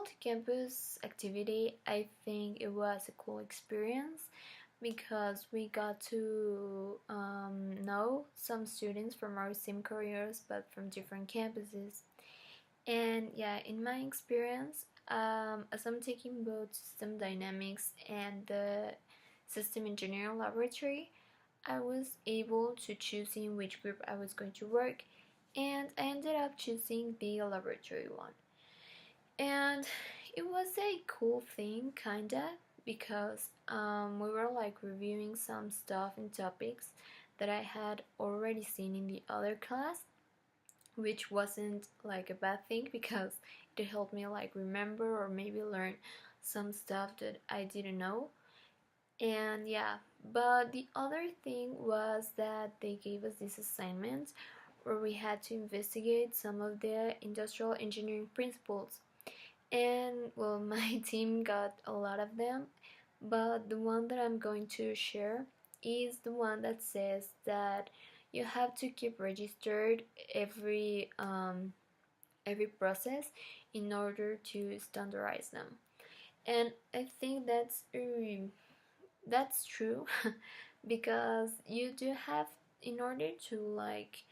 multi-campus activity, I think it was a cool experience because we got to know some students from our same careers but from different campuses. And yeah, in my experience, as I'm taking both system dynamics and the system engineering laboratory, I was able to choose in which group I was going to work, and I ended up choosing the laboratory one. And it was a cool thing, kinda, because we were like reviewing some stuff and topics that I had already seen in the other class, which wasn't like a bad thing because it helped me like remember or maybe learn some stuff that I didn't know. And yeah, but the other thing was that they gave us this assignment where we had to investigate some of the industrial engineering principles. And well, my team got a lot of them, but the one that I'm going to share is the one that says that you have to keep registered every process in order to standardize them. And I think that's true because you do have, in order to like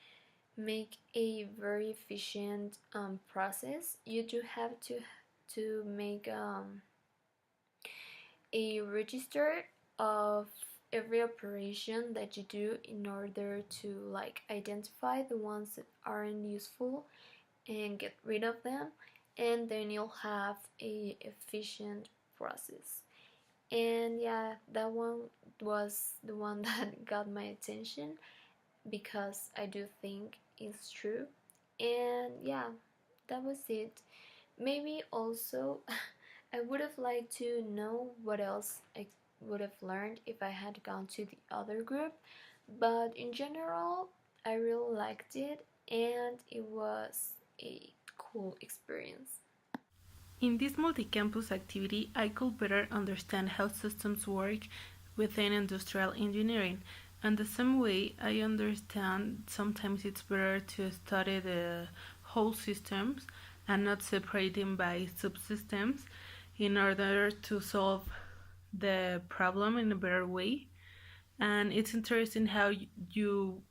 make a very efficient process, you do have to make a register of every operation that you do in order to like identify the ones that aren't useful and get rid of them, and then you'll have a efficient process. And yeah, that one was the one that got my attention because I do think it's true. And yeah, that was it. Maybe also I would have liked to know what else I would have learned if I had gone to the other group, but in general, I really liked it and it was a cool experience. In this multi-campus activity, I could better understand how systems work within industrial engineering. And the same way, I understand sometimes it's better to study the whole systems and not separate them by subsystems in order to solve the problem in a better way. And it's interesting how you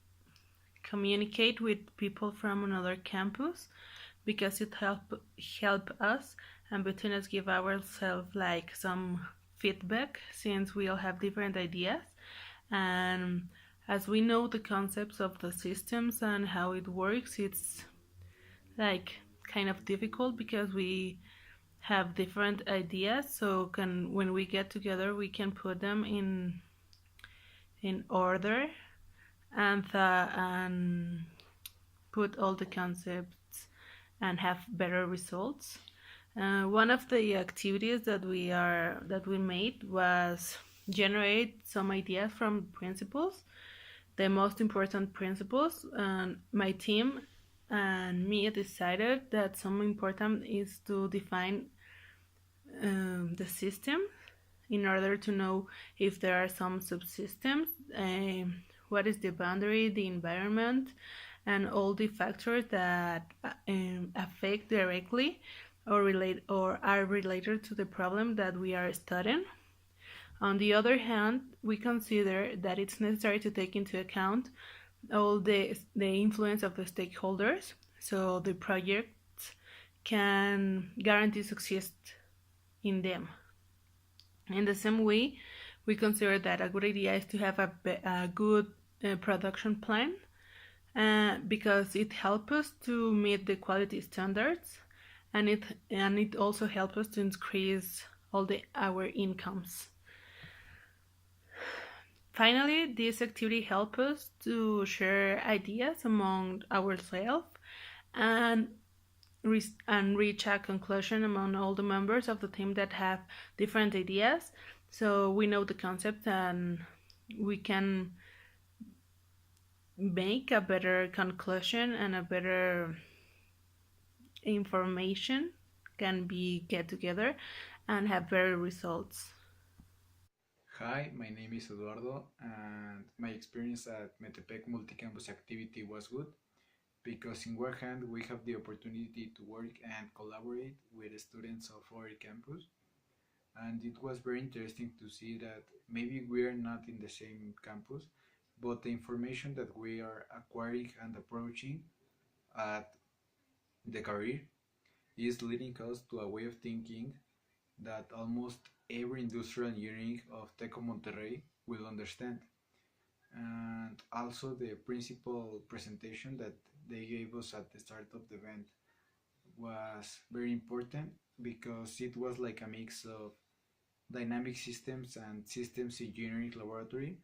communicate with people from another campus because it help us and between us give ourselves like some feedback since we all have different ideas, and as we know the concepts of the systems and how it works, it's like kind of difficult because we have different ideas, so can when we get together we can put them in order and put all the concepts and have better results. One of the activities that we made was generate some ideas from principles, the most important principles. And my team and me decided that some important is to define the system in order to know if there are some subsystems, what is the boundary, the environment, and all the factors that affect directly or relate or are related to the problem that we are studying. On the other hand, we consider that it's necessary to take into account all the influence of the stakeholders so the projects can guarantee success in them. In the same way, we consider that a good idea is to have a good production plan because it helps us to meet the quality standards, and it also helps us to increase our incomes. Finally, this activity helps us to share ideas among ourselves and reach a conclusion among all the members of the team that have different ideas, so we know the concept and we can make a better conclusion and a better information can be get together and have better results. Hi, my name is Eduardo, and my experience at Metepec Multicampus activity was good. because in one hand we have the opportunity to work and collaborate with the students of our campus, and it was very interesting to see that maybe we are not in the same campus, but the information that we are acquiring and approaching at the career is leading us to a way of thinking that almost every industrial engineering of Teco Monterrey will understand. And also the principal presentation that they gave us at the start of the event was very important because it was like a mix of dynamic systems and systems engineering laboratory.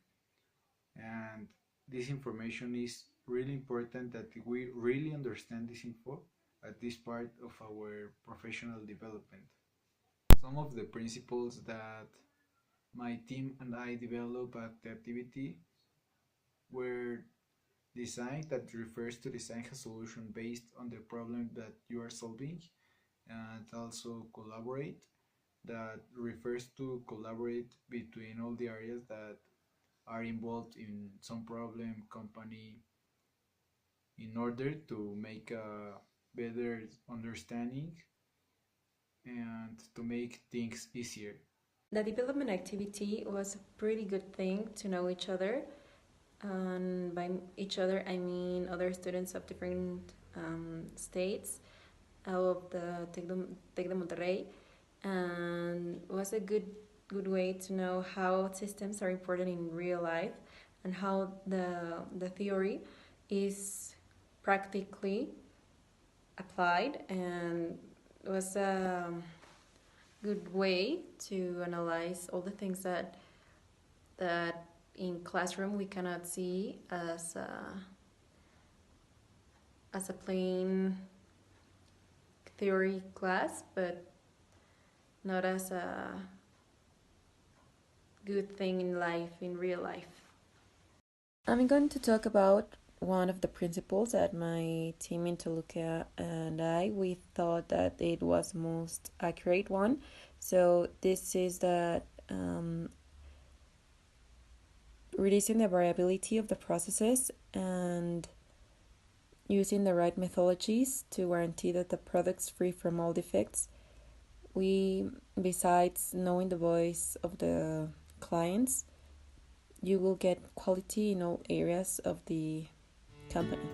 And this information is really important that we really understand this info at this part of our professional development. Some of the principles that my team and I developed at the activity were design, that refers to design a solution based on the problem that you are solving, and also collaborate, that refers to collaborate between all the areas that are involved in some problem company in order to make a better understanding and to make things easier. The development activity was a pretty good thing to know each other. And by each other, I mean other students of different states of the Tec de Monterrey. And it was a good way to know how systems are important in real life and how the theory is practically applied, and it was a good way to analyze all the things that in classroom we cannot see as a plain theory class, but not as a good thing in life, in real life. I'm going to talk about one of the principles that my team in Toluca and we thought that it was most accurate one. So this is that reducing the variability of the processes and using the right methodologies to guarantee that the product's free from all defects. We, besides knowing the voice of the clients, you will get quality in all areas of the company.